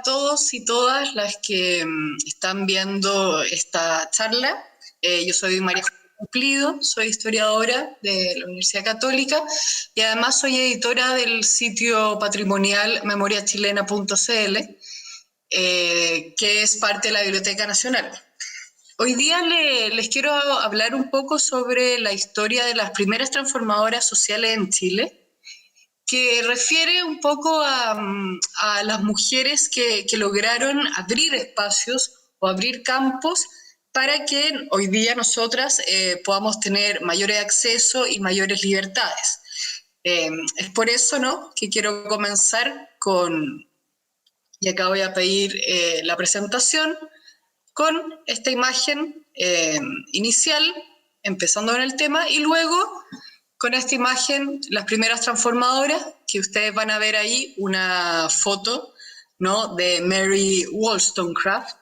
todos y todas las que están viendo esta charla. Yo soy María José Cumplido, soy historiadora de la Universidad Católica y además soy editora del sitio patrimonial memoriachilena.cl, que es parte de la Biblioteca Nacional. Hoy día les quiero hablar un poco sobre la historia de las primeras transformadoras sociales en Chile, que refiere un poco a las mujeres que lograron abrir espacios o abrir campos para que hoy día nosotras podamos tener mayores accesos y mayores libertades. Es por eso, ¿no?, que quiero comenzar con, y acá voy a pedir la presentación, con esta imagen inicial, empezando con el tema, y luego con esta imagen, las primeras transformadoras, que ustedes van a ver ahí una foto, ¿no?, de Mary Wollstonecraft,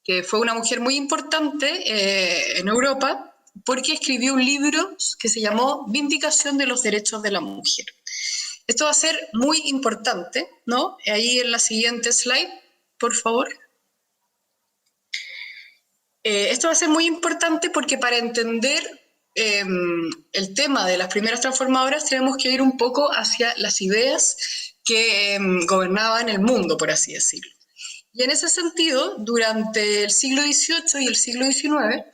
que fue una mujer muy importante en Europa, porque escribió un libro que se llamó Vindicación de los Derechos de la Mujer. Esto va a ser muy importante, ¿no? Ahí en la siguiente slide, por favor. Esto va a ser muy importante porque para entender el tema de las primeras transformadoras tenemos que ir un poco hacia las ideas que gobernaban el mundo, por así decirlo. Y en ese sentido, durante el siglo XVIII y el siglo XIX,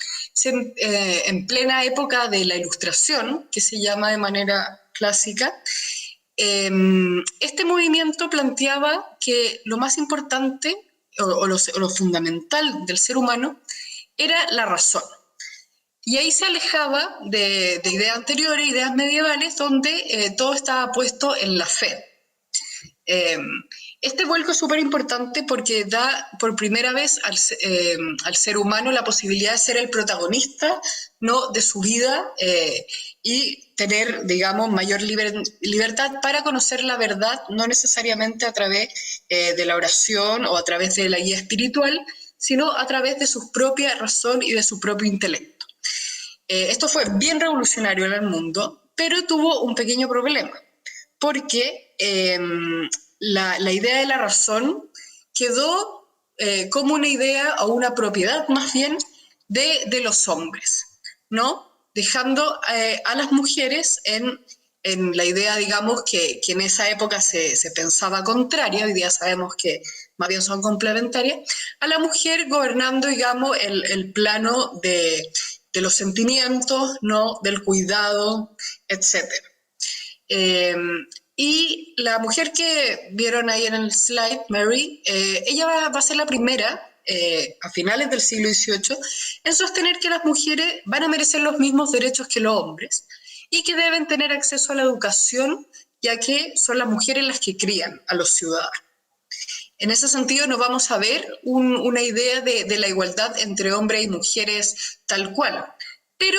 en plena época de la Ilustración, que se llama de manera clásica, este movimiento planteaba que lo más importante o lo fundamental del ser humano era la razón. Y ahí se alejaba de ideas anteriores, ideas medievales, donde todo estaba puesto en la fe. Este vuelco es súper importante porque da por primera vez al ser humano la posibilidad de ser el protagonista, ¿no?, de su vida y tener, digamos, mayor libertad para conocer la verdad, no necesariamente a través de la oración o a través de la guía espiritual, sino a través de su propia razón y de su propio intelecto. Esto fue bien revolucionario en el mundo, pero tuvo un pequeño problema, porque la idea de la razón quedó como una idea o una propiedad más bien de los hombres, ¿no?, dejando a las mujeres en la idea, digamos, que en esa época se pensaba contraria, hoy día sabemos que más bien son complementarias, a la mujer gobernando, digamos, el plano de los sentimientos, ¿no?, del cuidado, etc. Y la mujer que vieron ahí en el slide, Mary, ella va a ser la primera, a finales del siglo XVIII, en sostener que las mujeres van a merecer los mismos derechos que los hombres y que deben tener acceso a la educación, ya que son las mujeres las que crían a los ciudadanos. En ese sentido, no vamos a ver una idea de la igualdad entre hombres y mujeres tal cual, pero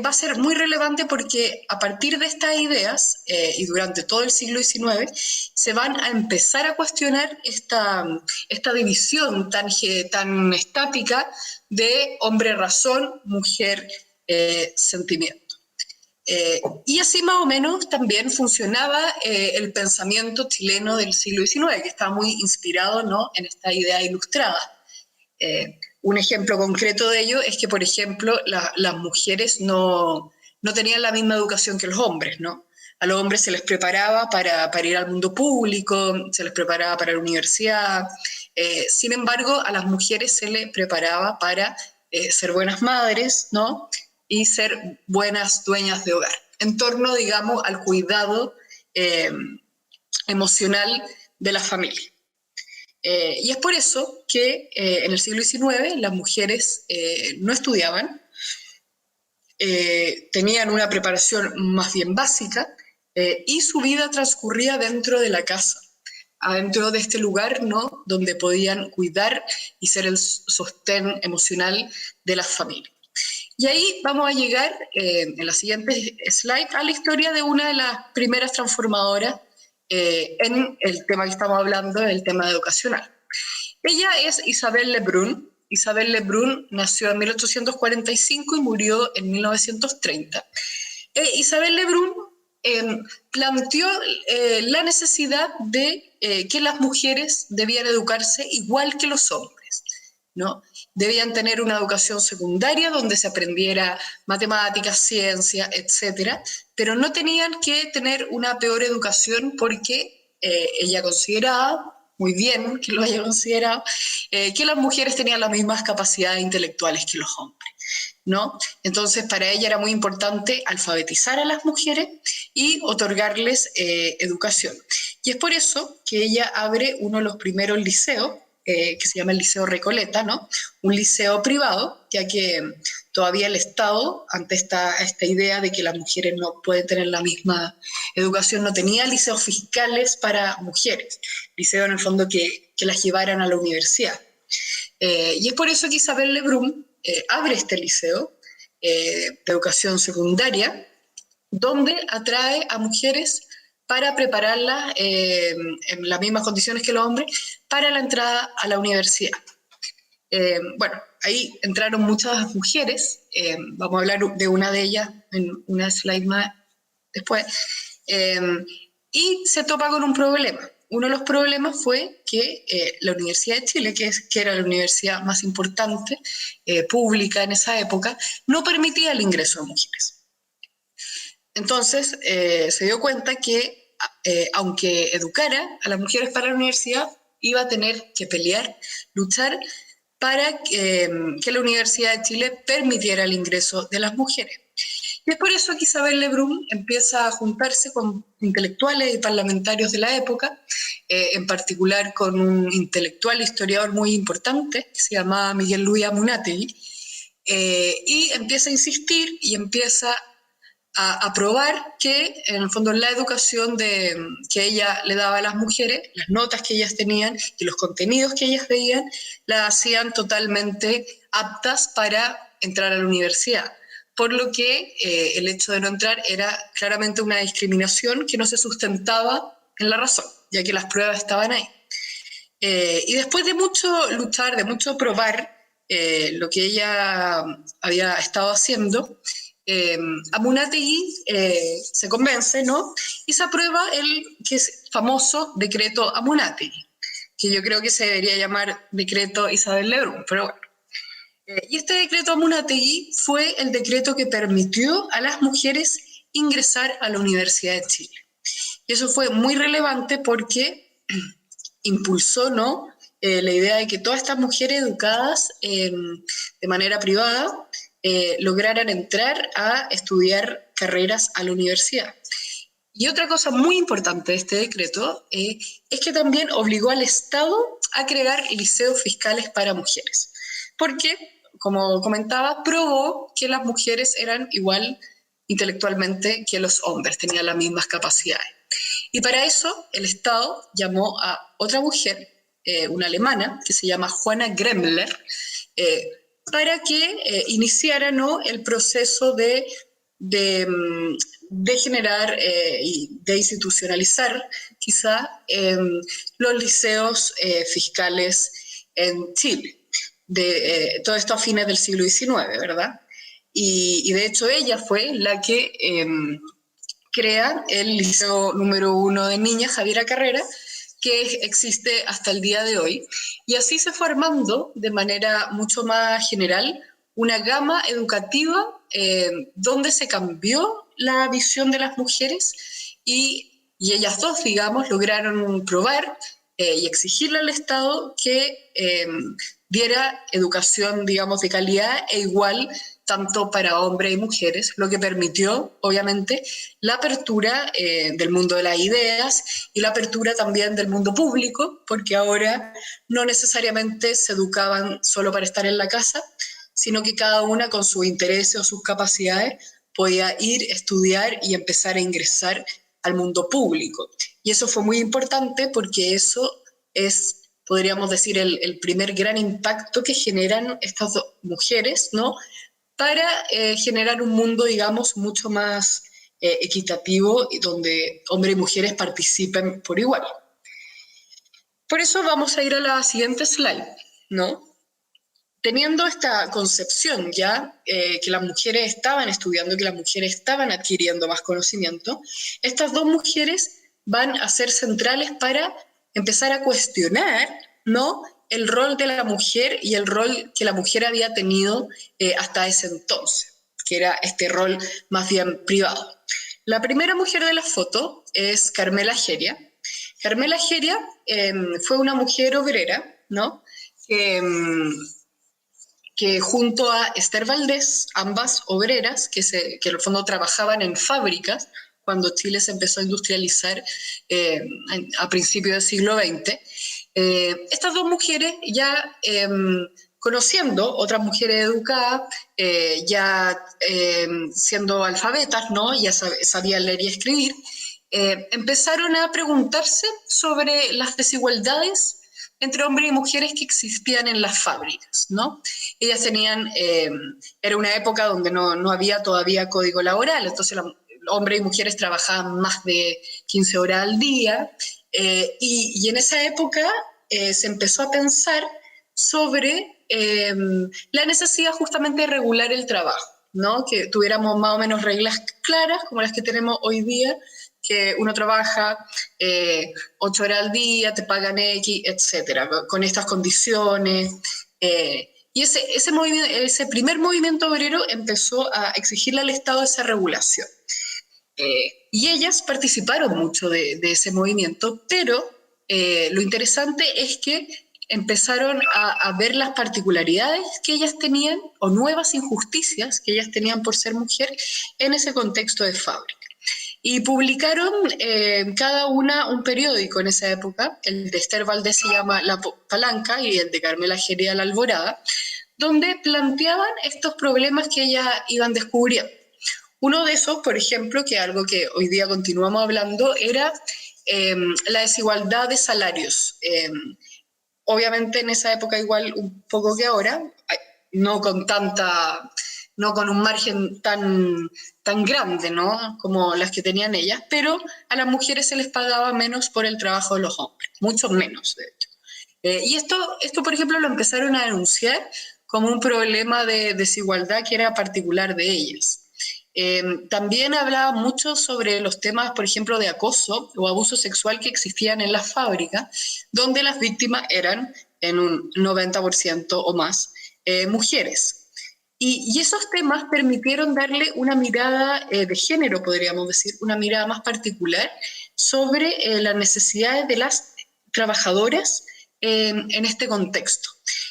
va a ser muy relevante porque a partir de estas ideas y durante todo el siglo XIX se van a empezar a cuestionar esta división tan estática de hombre-razón, mujer sentimiento. Y así más o menos también funcionaba el pensamiento chileno del siglo XIX, que estaba muy inspirado, ¿no?, en esta idea ilustrada. Un ejemplo concreto de ello es que, por ejemplo, las mujeres no tenían la misma educación que los hombres, ¿no? A los hombres se les preparaba para ir al mundo público, se les preparaba para la universidad. Sin embargo, a las mujeres se les preparaba para ser buenas madres, ¿no?, y ser buenas dueñas de hogar, en torno, digamos, al cuidado emocional de la familia. Y es por eso que en el siglo XIX las mujeres no estudiaban, tenían una preparación más bien básica y su vida transcurría dentro de la casa, adentro de este lugar, ¿no?, donde podían cuidar y ser el sostén emocional de las familias. Y ahí vamos a llegar, en la siguiente slide, a la historia de una de las primeras transformadoras en el tema que estamos hablando, el tema educacional. Ella es Isabel Le Brun. Isabel Le Brun nació en 1845 y murió en 1930. Isabel Le Brun planteó la necesidad de que las mujeres debían educarse igual que los hombres, ¿no? Debían tener una educación secundaria donde se aprendiera matemáticas, ciencia, etcétera, pero no tenían que tener una peor educación porque ella consideraba, muy bien que lo haya considerado, que las mujeres tenían las mismas capacidades intelectuales que los hombres, ¿no? Entonces, para ella era muy importante alfabetizar a las mujeres y otorgarles educación. Y es por eso que ella abre uno de los primeros liceos, que se llama el Liceo Recoleta, ¿no? Un liceo privado, ya que todavía el Estado, ante esta idea de que las mujeres no pueden tener la misma educación, no tenía liceos fiscales para mujeres, liceos en el fondo que las llevaran a la universidad. Y es por eso que Isabel Lebrun abre este liceo de educación secundaria, donde atrae a mujeres para prepararlas en las mismas condiciones que los hombres para la entrada a la universidad. Bueno, ahí entraron muchas mujeres, vamos a hablar de una de ellas en una slide más después, y se topa con un problema. Uno de los problemas fue que la Universidad de Chile, que era la universidad más importante pública en esa época, no permitía el ingreso de mujeres. Entonces se dio cuenta que aunque educara a las mujeres para la universidad, iba a tener que pelear, luchar para que la Universidad de Chile permitiera el ingreso de las mujeres. Y es por eso que Isabel Lebrun empieza a juntarse con intelectuales y parlamentarios de la época, en particular con un intelectual historiador muy importante que se llamaba Miguel Luis Amunátegui, y empieza a insistir y empieza a probar que en el fondo la educación que ella le daba a las mujeres, las notas que ellas tenían y los contenidos que ellas veían, las hacían totalmente aptas para entrar a la universidad. Por lo que el hecho de no entrar era claramente una discriminación que no se sustentaba en la razón, ya que las pruebas estaban ahí. Y después de mucho luchar, de mucho probar lo que ella había estado haciendo, Amunátegui se convence, ¿no? Y se aprueba el que es famoso decreto Amunátegui, que yo creo que se debería llamar decreto Isabel Lebrun, pero bueno. Y este decreto Amunátegui fue el decreto que permitió a las mujeres ingresar a la Universidad de Chile. Y eso fue muy relevante porque impulsó, ¿no? La idea de que todas estas mujeres educadas de manera privada lograran entrar a estudiar carreras a la universidad. Y otra cosa muy importante de este decreto es que también obligó al Estado a crear liceos fiscales para mujeres, porque, como comentaba, probó que las mujeres eran igual intelectualmente que los hombres, tenían las mismas capacidades. Y para eso el Estado llamó a otra mujer, una alemana, que se llama Juana Gremmler, para que iniciara, ¿no?, el proceso de generar y de institucionalizar quizá los liceos fiscales en Chile. Todo esto a fines del siglo XIX, ¿verdad? Y de hecho ella fue la que crea el Liceo número 1 de niñas, Javiera Carrera, que existe hasta el día de hoy. Y así se fue armando de manera mucho más general una gama educativa donde se cambió la visión de las mujeres y ellas dos, digamos, lograron probar y exigirle al Estado que diera educación, digamos, de calidad e igual tanto para hombres y mujeres, lo que permitió, obviamente, la apertura del mundo de las ideas y la apertura también del mundo público, porque ahora no necesariamente se educaban solo para estar en la casa, sino que cada una con sus intereses o sus capacidades podía ir, estudiar y empezar a ingresar al mundo público. Y eso fue muy importante porque eso es, podríamos decir, el primer gran impacto que generan estas dos mujeres, ¿no?, para generar un mundo, digamos, mucho más equitativo y donde hombres y mujeres participen por igual. Por eso vamos a ir a la siguiente slide, ¿no? teniendo esta concepción ya, que las mujeres estaban estudiando, que las mujeres estaban adquiriendo más conocimiento, estas dos mujeres van a ser centrales para empezar a cuestionar, ¿no?, el rol de la mujer y el rol que la mujer había tenido hasta ese entonces, que era este rol más bien privado. La primera mujer de la foto es Carmela Geria. Carmela Geria fue una mujer obrera, ¿no?, que junto a Esther Valdés, ambas obreras, que en el fondo trabajaban en fábricas, cuando Chile se empezó a industrializar a principios del siglo XX, estas dos mujeres ya conociendo otras mujeres educadas, ya siendo alfabetas, ¿no?, ya sabían leer y escribir, empezaron a preguntarse sobre las desigualdades entre hombres y mujeres que existían en las fábricas, ¿no? Ellas tenían, era una época donde no había todavía código laboral, entonces hombres y mujeres trabajaban más de 15 horas al día, y en esa época se empezó a pensar sobre la necesidad justamente de regular el trabajo, ¿no?, que tuviéramos más o menos reglas claras como las que tenemos hoy día, que uno trabaja 8 horas al día, te pagan X, etcétera, con estas condiciones. Y ese primer movimiento obrero empezó a exigirle al Estado esa regulación. Y ellas participaron mucho de ese movimiento, pero lo interesante es que empezaron a ver las particularidades que ellas tenían o nuevas injusticias que ellas tenían por ser mujer en ese contexto de fábrica. Y publicaron cada una un periódico en esa época. El de Esther Valdés se llama La Palanca y el de Carmela Geria La Alborada, donde planteaban estos problemas que ellas iban descubriendo. Uno de esos, por ejemplo, que es algo que hoy día continuamos hablando, era la desigualdad de salarios. Obviamente en esa época igual un poco que ahora, no con un margen tan grande, ¿no?, como las que tenían ellas, pero a las mujeres se les pagaba menos por el trabajo de los hombres, mucho menos, de hecho. Y esto, por ejemplo, lo empezaron a denunciar como un problema de desigualdad que era particular de ellas. También hablaba mucho sobre los temas, por ejemplo, de acoso o abuso sexual que existían en las fábricas, donde las víctimas eran en un 90% o más mujeres. Y esos temas permitieron darle una mirada de género, podríamos decir, una mirada más particular sobre las necesidades de las trabajadoras en este contexto.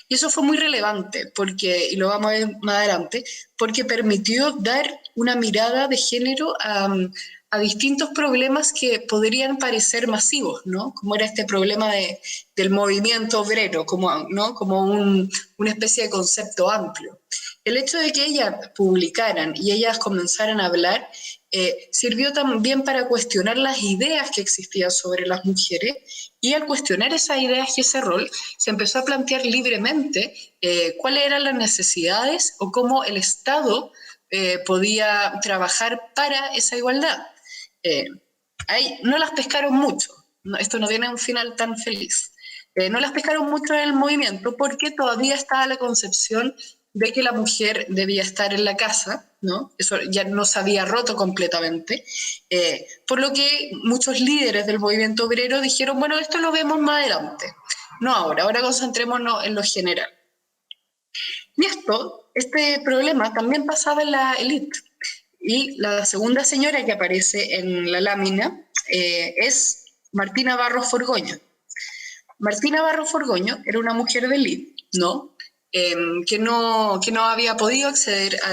Y eso fue muy relevante, porque, y lo vamos a ver más adelante, porque permitió dar una mirada de género a distintos problemas que podrían parecer masivos, ¿no?, como era este problema del movimiento obrero, ¿no?, como una especie de concepto amplio. El hecho de que ellas publicaran y ellas comenzaran a hablar sirvió también para cuestionar las ideas que existían sobre las mujeres, y al cuestionar esas ideas y ese rol, se empezó a plantear libremente cuáles eran las necesidades o cómo el Estado podía trabajar para esa igualdad. Ahí no las pescaron mucho, esto no tiene un final tan feliz. No las pescaron mucho en el movimiento porque todavía estaba la concepción de que la mujer debía estar en la casa, ¿no? Eso ya no se había roto completamente, por lo que muchos líderes del movimiento obrero dijeron, bueno, esto lo vemos más adelante, no ahora concentrémonos en lo general. Y este problema también pasaba en la élite, y la segunda señora que aparece en la lámina es Martina Barros Forgoño. Martina Barros Forgoño era una mujer de élite, ¿no? Que no había podido acceder a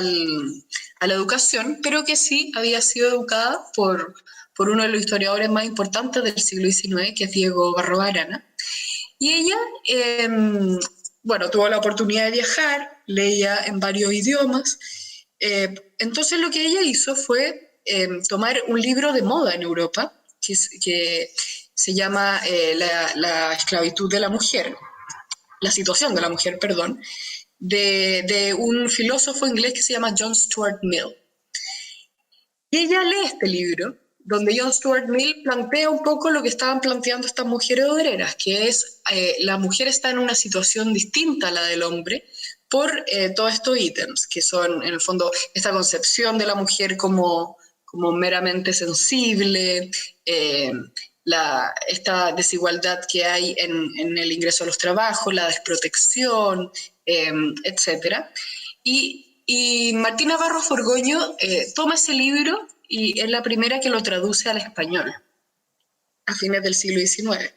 la educación, pero que sí había sido educada por uno de los historiadores más importantes del siglo XIX, que es Diego Barrobarana. Y ella, bueno, tuvo la oportunidad de viajar, leía en varios idiomas. Entonces lo que ella hizo fue tomar un libro de moda en Europa, que se llama la esclavitud de la mujer, la situación de la mujer, perdón, de un filósofo inglés que se llama John Stuart Mill. Y ella lee este libro, donde John Stuart Mill plantea un poco lo que estaban planteando estas mujeres obreras, que es la mujer está en una situación distinta a la del hombre, por todos estos ítems, que son en el fondo esta concepción de la mujer como meramente sensible, esta desigualdad que hay en el ingreso a los trabajos, la desprotección, etc. Y Martina Barros Borgoño toma ese libro y es la primera que lo traduce al español a fines del siglo XIX,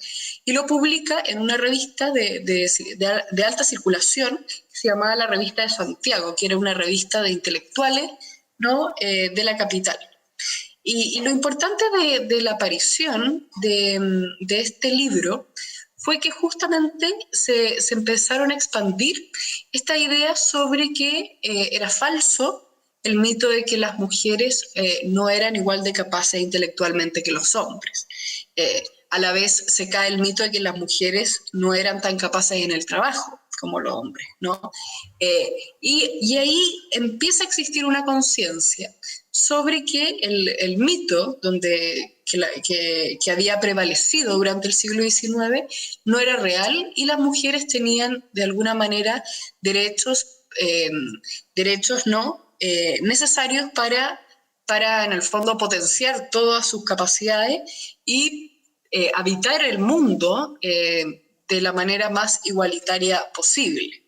y lo publica en una revista de alta circulación que se llamaba la Revista de Santiago, que era una revista de intelectuales, ¿no? De la capital. Y lo importante de la aparición de este libro fue que justamente se empezaron a expandir esta idea sobre que era falso el mito de que las mujeres no eran igual de capaces intelectualmente que los hombres. A la vez se cae el mito de que las mujeres no eran tan capaces en el trabajo como los hombres, ¿no? Y ahí empieza a existir una conciencia sobre que el mito que había prevalecido durante el siglo XIX no era real y las mujeres tenían de alguna manera derechos ¿no? Necesarios para en el fondo potenciar todas sus capacidades y habitar el mundo de la manera más igualitaria posible.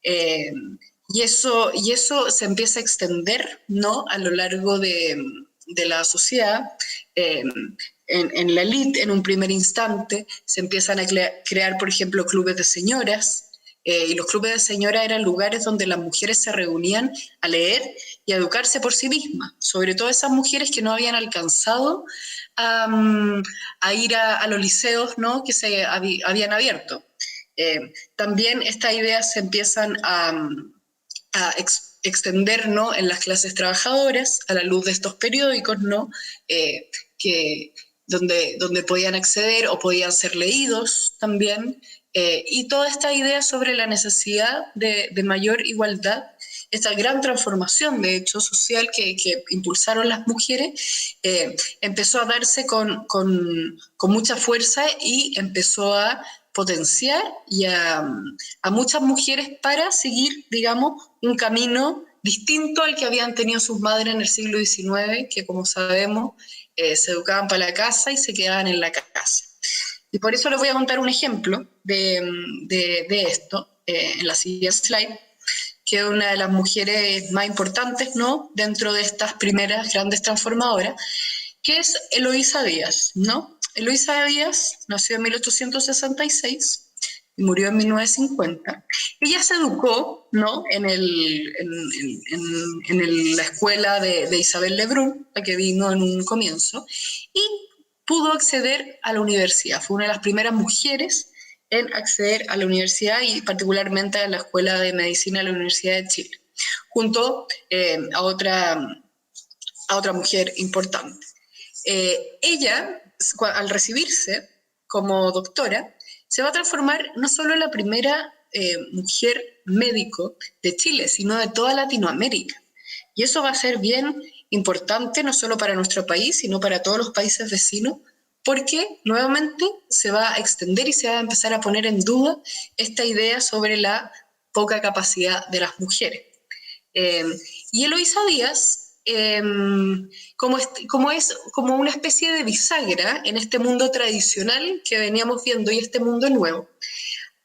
Y eso se empieza a extender, ¿no? A lo largo de la sociedad. En la élite, en un primer instante, se empiezan a crear, por ejemplo, clubes de señoras, y los clubes de señoras eran lugares donde las mujeres se reunían a leer y a educarse por sí mismas, sobre todo esas mujeres que no habían alcanzado a ir a los liceos, ¿no? Que se habían abierto. También estas ideas se empiezan extender, ¿no? En las clases trabajadoras a la luz de estos periódicos, ¿no? Donde podían acceder o podían ser leídos también, y toda esta idea sobre la necesidad de mayor igualdad, esta gran transformación, de hecho, social que impulsaron las mujeres, empezó a darse con mucha fuerza y empezó a potenciar y a muchas mujeres para seguir, digamos, un camino distinto al que habían tenido sus madres en el siglo XIX, que como sabemos, se educaban para la casa y se quedaban en la casa. Y por eso les voy a contar un ejemplo de esto en la siguiente slide, que es una de las mujeres más importantes, ¿no? Dentro de estas primeras grandes transformadoras, que es Eloísa Díaz, ¿no? Eloísa Díaz nació en 1866 y murió en 1950. Ella se educó, ¿no? en la escuela de Isabel Lebrun, la que vino en un comienzo, y pudo acceder a la universidad. Fue una de las primeras mujeres en acceder a la universidad y particularmente a la Escuela de Medicina de la Universidad de Chile, junto a otra mujer importante. Ella, al recibirse como doctora, se va a transformar no solo en la primera mujer médico de Chile, sino de toda Latinoamérica. Y eso va a ser bien importante, no solo para nuestro país, sino para todos los países vecinos, porque nuevamente se va a extender y se va a empezar a poner en duda esta idea sobre la poca capacidad de las mujeres. Y Eloísa Díaz, como una especie de bisagra en este mundo tradicional que veníamos viendo y este mundo nuevo,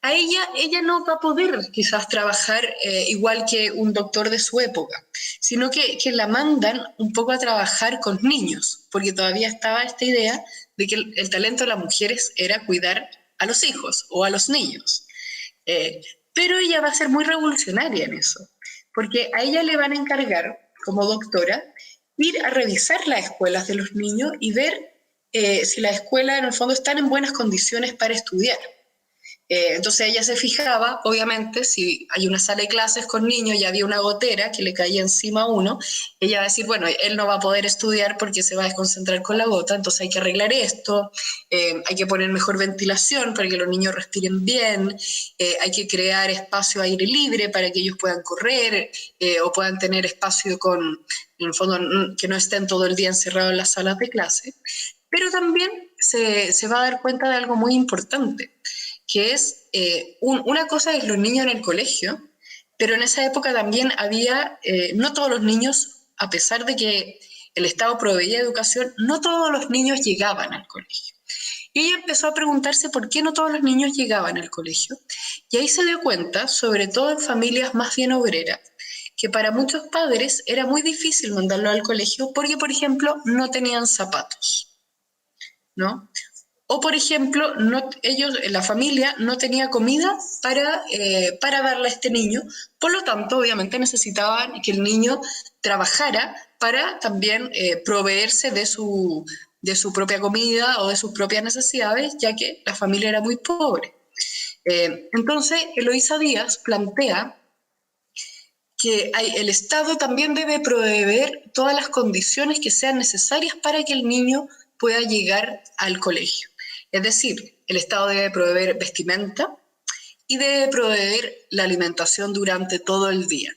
a ella no va a poder quizás trabajar igual que un doctor de su época, sino que la mandan un poco a trabajar con niños, porque todavía estaba esta idea de que el talento de las mujeres era cuidar a los hijos o a los niños. Pero ella va a ser muy revolucionaria en eso, porque a ella le van a encargar, como doctora, ir a revisar las escuelas de los niños y ver si las escuelas en el fondo están en buenas condiciones para estudiar. Entonces ella se fijaba, obviamente, si hay una sala de clases con niños y había una gotera que le caía encima a uno, ella va a decir, bueno, él no va a poder estudiar porque se va a desconcentrar con la gota, entonces hay que arreglar esto, hay que poner mejor ventilación para que los niños respiren bien, hay que crear espacio aire libre para que ellos puedan correr o puedan tener espacio en el fondo, que no estén todo el día encerrados en las salas de clase. Pero también se va a dar cuenta de algo muy importante, que es una cosa es los niños en el colegio pero en esa época también había, no todos los niños, a pesar de que el Estado proveía educación, no todos los niños llegaban al colegio. Y ella empezó a preguntarse por qué no todos los niños llegaban al colegio. Y ahí se dio cuenta, sobre todo en familias más bien obreras, que para muchos padres era muy difícil mandarlo al colegio porque, por ejemplo, no tenían zapatos, ¿no? O, por ejemplo, no, ellos, la familia no tenía comida para darle a este niño, por lo tanto, obviamente necesitaban que el niño trabajara para también proveerse de su propia comida o de sus propias necesidades, ya que la familia era muy pobre. Entonces, Eloísa Díaz plantea que el Estado también debe proveer todas las condiciones que sean necesarias para que el niño pueda llegar al colegio. Es decir, el Estado debe proveer vestimenta y debe proveer la alimentación durante todo el día.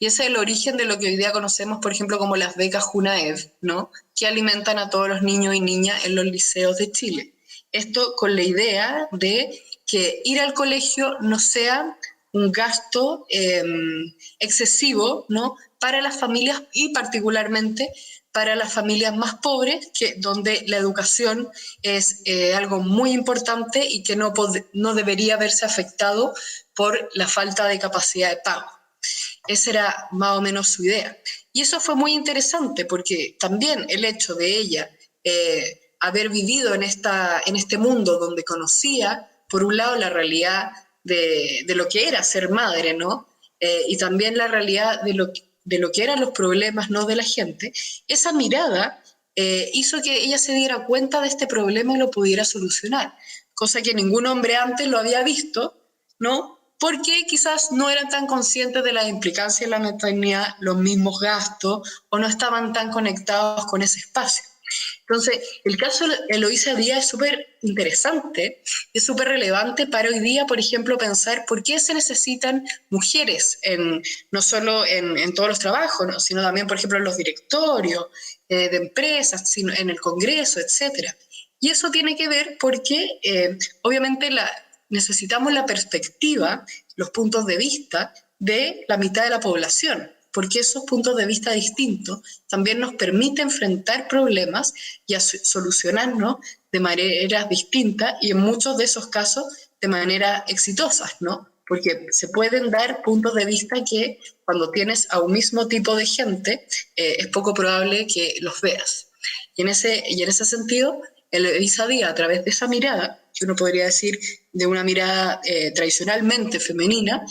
Y ese es el origen de lo que hoy día conocemos, por ejemplo, como las becas Junaev, ¿no? Que alimentan a todos los niños y niñas en los liceos de Chile. Esto con la idea de que ir al colegio no sea un gasto excesivo, ¿no? Para las familias y particularmente para las familias más pobres, donde la educación es algo muy importante y que no debería verse afectado por la falta de capacidad de pago. Esa era más o menos su idea. Y eso fue muy interesante porque también el hecho de ella haber vivido en este mundo donde conocía, por un lado, la realidad de lo que era ser madre, ¿no? Y también la realidad de lo que eran los problemas, ¿no? De la gente, esa mirada hizo que ella se diera cuenta de este problema y lo pudiera solucionar, cosa que ningún hombre antes lo había visto, ¿no? Porque quizás no eran tan conscientes de la implicancia de la maternidad, los mismos gastos, o no estaban tan conectados con ese espacio. Entonces, el caso de Eloísa Díaz es súper interesante, es súper relevante para hoy día, por ejemplo, pensar por qué se necesitan mujeres, no solo en todos los trabajos, ¿no? Sino también, por ejemplo, en los directorios de empresas, sino en el Congreso, etcétera. Y eso tiene que ver porque, obviamente, necesitamos la perspectiva, los puntos de vista de la mitad de la población, porque esos puntos de vista distintos también nos permiten enfrentar problemas y solucionarnos de maneras distintas y en muchos de esos casos de maneras exitosas, ¿no? Porque se pueden dar puntos de vista que cuando tienes a un mismo tipo de gente es poco probable que los veas. Y en ese sentido, Eloísa Díaz, a través de esa mirada, que uno podría decir de una mirada tradicionalmente femenina,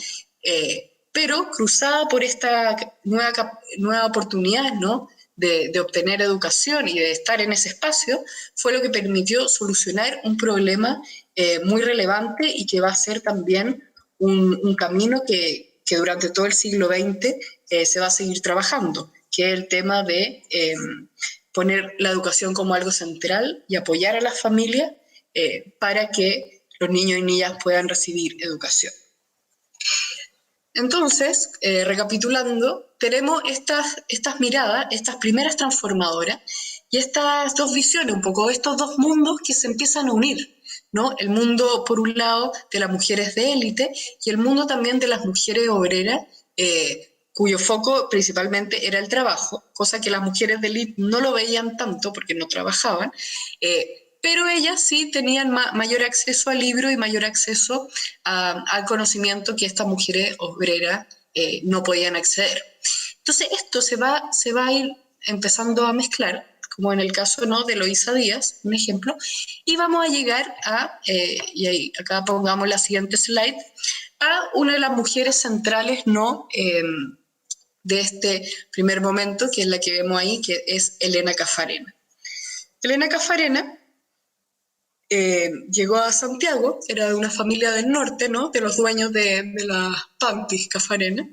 pero cruzada por esta nueva oportunidad, ¿no? De obtener educación y de estar en ese espacio, fue lo que permitió solucionar un problema muy relevante y que va a ser también un camino que durante todo el siglo XX se va a seguir trabajando, que es el tema de poner la educación como algo central y apoyar a las familias para que los niños y niñas puedan recibir educación. Entonces, recapitulando, tenemos estas miradas, estas primeras transformadoras y estas dos visiones, un poco estos dos mundos que se empiezan a unir, ¿no? El mundo, por un lado, de las mujeres de élite y el mundo también de las mujeres obreras, cuyo foco principalmente era el trabajo, cosa que las mujeres de élite no lo veían tanto porque no trabajaban, pero ellas sí tenían mayor acceso al libro y mayor acceso al conocimiento que estas mujeres obreras no podían acceder. Entonces esto se va a ir empezando a mezclar, como en el caso, ¿no?, de Eloísa Díaz, un ejemplo, y vamos a llegar y ahí, acá pongamos la siguiente slide, a una de las mujeres centrales, ¿no?, de este primer momento, que es la que vemos ahí, que es Elena Caffarena. Elena Caffarena llegó a Santiago, era de una familia del norte, ¿no?, de los dueños de las Pampis Caffarena,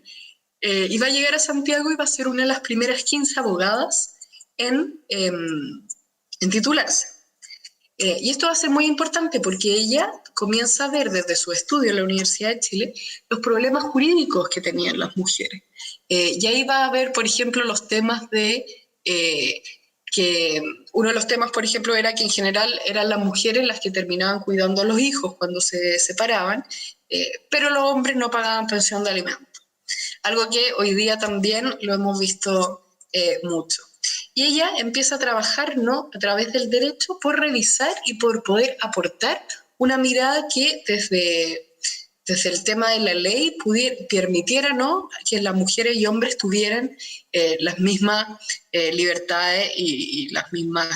iba a llegar a Santiago y va a ser una de las primeras 15 abogadas en titularse. Y esto va a ser muy importante porque ella comienza a ver desde su estudio en la Universidad de Chile los problemas jurídicos que tenían las mujeres. Y ahí va a ver, por ejemplo, los temas que uno de los temas, por ejemplo, era que en general eran las mujeres las que terminaban cuidando a los hijos cuando se separaban, pero los hombres no pagaban pensión de alimentos. algo que hoy día también lo hemos visto mucho. Y ella empieza a trabajar, ¿no?, a través del derecho por revisar y por poder aportar una mirada que desde el tema de la ley permitiera, ¿no?, que las mujeres y hombres tuvieran las mismas libertades y las mismas,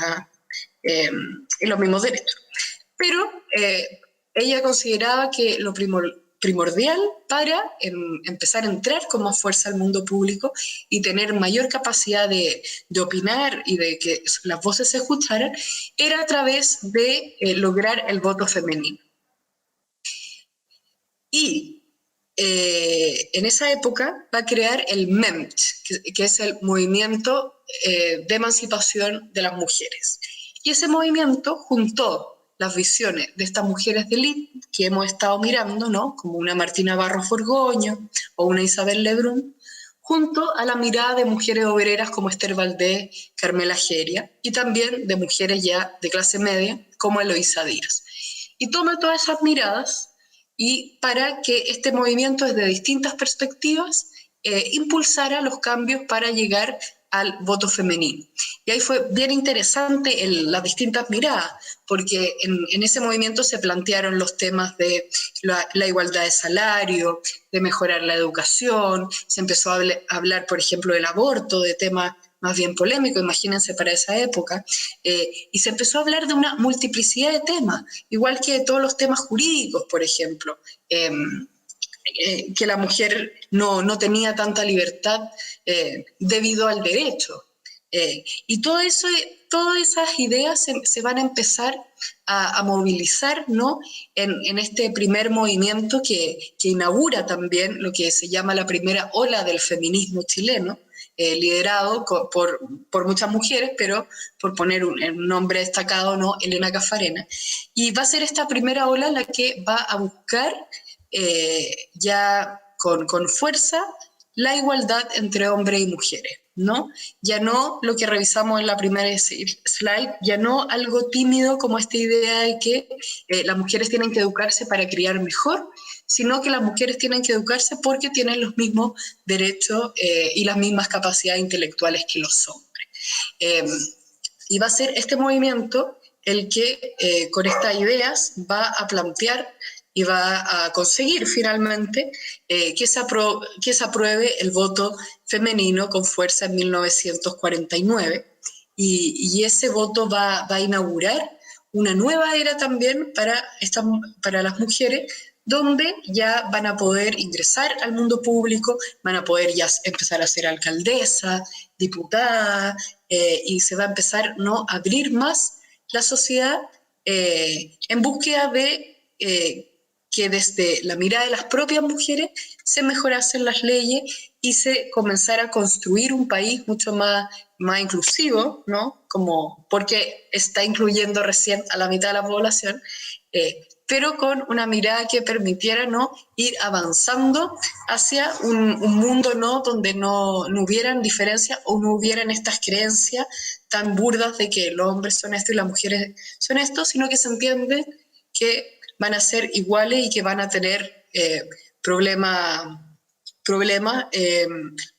y los mismos derechos. Pero ella consideraba que lo primordial para empezar a entrar con más fuerza al mundo público y tener mayor capacidad de opinar y de que las voces se escucharan, era a través de lograr el voto femenino. Y en esa época va a crear el MEMT, que es el Movimiento de Emancipación de las Mujeres. Y ese movimiento juntó las visiones de estas mujeres de élite que hemos estado mirando, ¿no?, como una Martina Barros Borgoño o una Isabel Lebrun, junto a la mirada de mujeres obreras como Esther Valdés, Carmela Geria, y también de mujeres ya de clase media como Eloísa Díaz. Y toma todas esas miradas y para que este movimiento desde distintas perspectivas impulsara los cambios para llegar al voto femenino. Y ahí fue bien interesante las distintas miradas, porque en ese movimiento se plantearon los temas de la igualdad de salario, de mejorar la educación, se empezó a hablar, por ejemplo, del aborto, de temas más bien polémicos, imagínense para esa época, y se empezó a hablar de una multiplicidad de temas, igual que de todos los temas jurídicos, por ejemplo, que la mujer no tenía tanta libertad debido al derecho. Y todas esas ideas se van a empezar a movilizar, ¿no?, en este primer movimiento que inaugura también lo que se llama la primera ola del feminismo chileno, liderado por muchas mujeres, pero por poner un nombre destacado, ¿no?, Elena Caffarena. Y va a ser esta primera ola la que va a buscar ya con fuerza la igualdad entre hombres y mujeres, ¿no? Ya no lo que revisamos en la primera slide, ya no algo tímido como esta idea de que las mujeres tienen que educarse para criar mejor, sino que las mujeres tienen que educarse porque tienen los mismos derechos y las mismas capacidades intelectuales que los hombres. Y va a ser este movimiento el que con estas ideas va a plantear y va a conseguir finalmente que se apruebe el voto femenino con fuerza en 1949. Y ese voto va a inaugurar una nueva era también para las mujeres, donde ya van a poder ingresar al mundo público, van a poder ya empezar a ser alcaldesa, diputada, y se va a empezar, ¿no?, a abrir más la sociedad en búsqueda de que desde la mirada de las propias mujeres se mejorasen las leyes y se comenzara a construir un país mucho más inclusivo, ¿no?, porque está incluyendo recién a la mitad de la población, pero con una mirada que permitiera, ¿no?, ir avanzando hacia un mundo, ¿no?, donde no hubieran diferencias o no hubieran estas creencias tan burdas de que los hombres son esto y las mujeres son esto, sino que se entiende que van a ser iguales y que van a tener problemas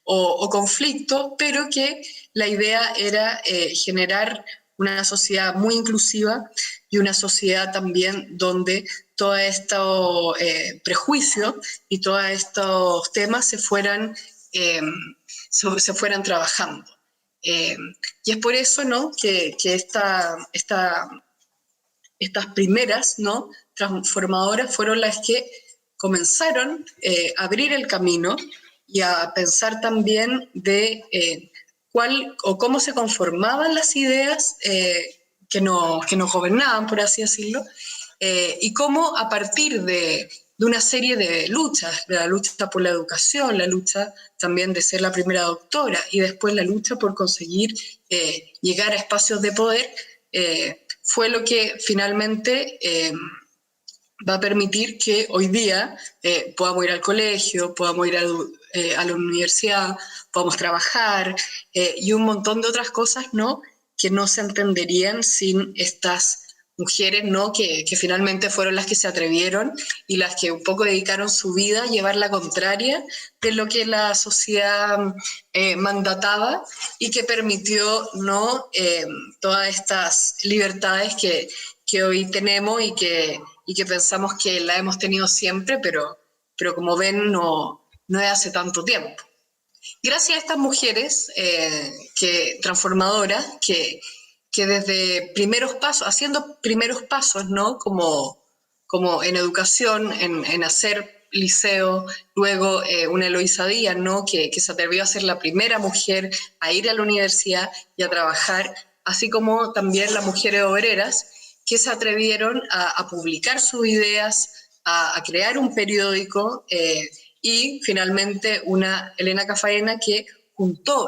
o conflictos, pero que la idea era generar una sociedad muy inclusiva y una sociedad también donde todos estos prejuicios y todos estos temas se fueran trabajando. Y es por eso, ¿no?, que estas primeras, ¿no?, transformadoras fueron las que comenzaron a abrir el camino y a pensar también de cuál o cómo se conformaban las ideas que nos gobernaban, por así decirlo, y cómo a partir de una serie de luchas, de la lucha por la educación, la lucha también de ser la primera doctora y después la lucha por conseguir llegar a espacios de poder, fue lo que finalmente va a permitir que hoy día podamos ir al colegio, podamos ir a la universidad, podamos trabajar y un montón de otras cosas, ¿no?, que no se entenderían sin estas mujeres, ¿no? Que finalmente fueron las que se atrevieron y las que un poco dedicaron su vida a llevar la contraria de lo que la sociedad mandataba y que permitió, ¿no? Todas estas libertades que hoy tenemos y que pensamos que la hemos tenido siempre, pero como ven no es hace tanto tiempo. Gracias a estas mujeres transformadoras que desde primeros pasos, haciendo primeros pasos, ¿no? Como en educación, en hacer liceo, luego una Eloísa Díaz, ¿no? Que se atrevió a ser la primera mujer a ir a la universidad y a trabajar, así como también las mujeres obreras que se atrevieron a publicar sus ideas, a crear un periódico y finalmente una Elena Cafarena que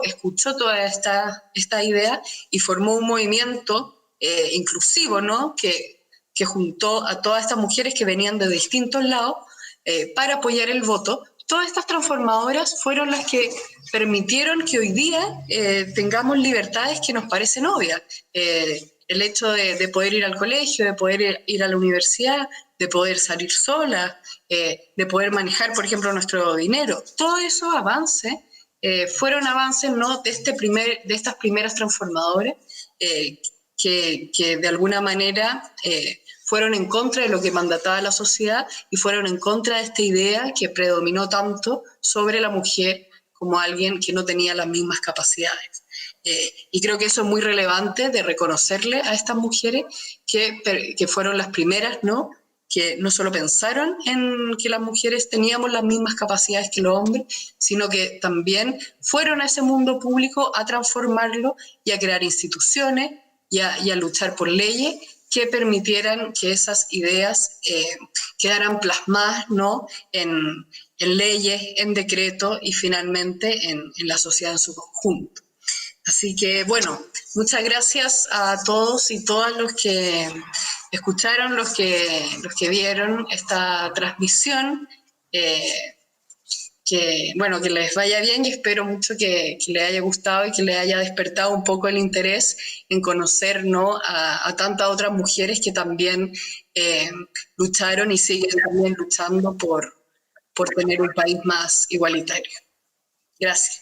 escuchó toda esta idea y formó un movimiento inclusivo, ¿no? Que juntó a todas estas mujeres que venían de distintos lados para apoyar el voto. Todas estas transformadoras fueron las que permitieron que hoy día tengamos libertades que nos parecen obvias. El hecho de poder ir al colegio, de poder ir a la universidad, de poder salir sola, de poder manejar, por ejemplo, nuestro dinero. Todos esos avances fueron avances, ¿no? de estas primeras transformadoras que de alguna manera fueron en contra de lo que mandataba la sociedad y fueron en contra de esta idea que predominó tanto sobre la mujer como alguien que no tenía las mismas capacidades. Y creo que eso es muy relevante de reconocerle a estas mujeres que fueron las primeras, ¿no? Que no solo pensaron en que las mujeres teníamos las mismas capacidades que los hombres, sino que también fueron a ese mundo público a transformarlo y a crear instituciones y a luchar por leyes que permitieran que esas ideas quedaran plasmadas, ¿no? en leyes, en decretos y finalmente en la sociedad en su conjunto. Así que, bueno, muchas gracias a todos y todas los que escucharon, los que vieron esta transmisión. Bueno, que les vaya bien y espero mucho que les haya gustado y que les haya despertado un poco el interés en conocer, ¿no? a tantas otras mujeres que también lucharon y siguen también luchando por tener un país más igualitario. Gracias.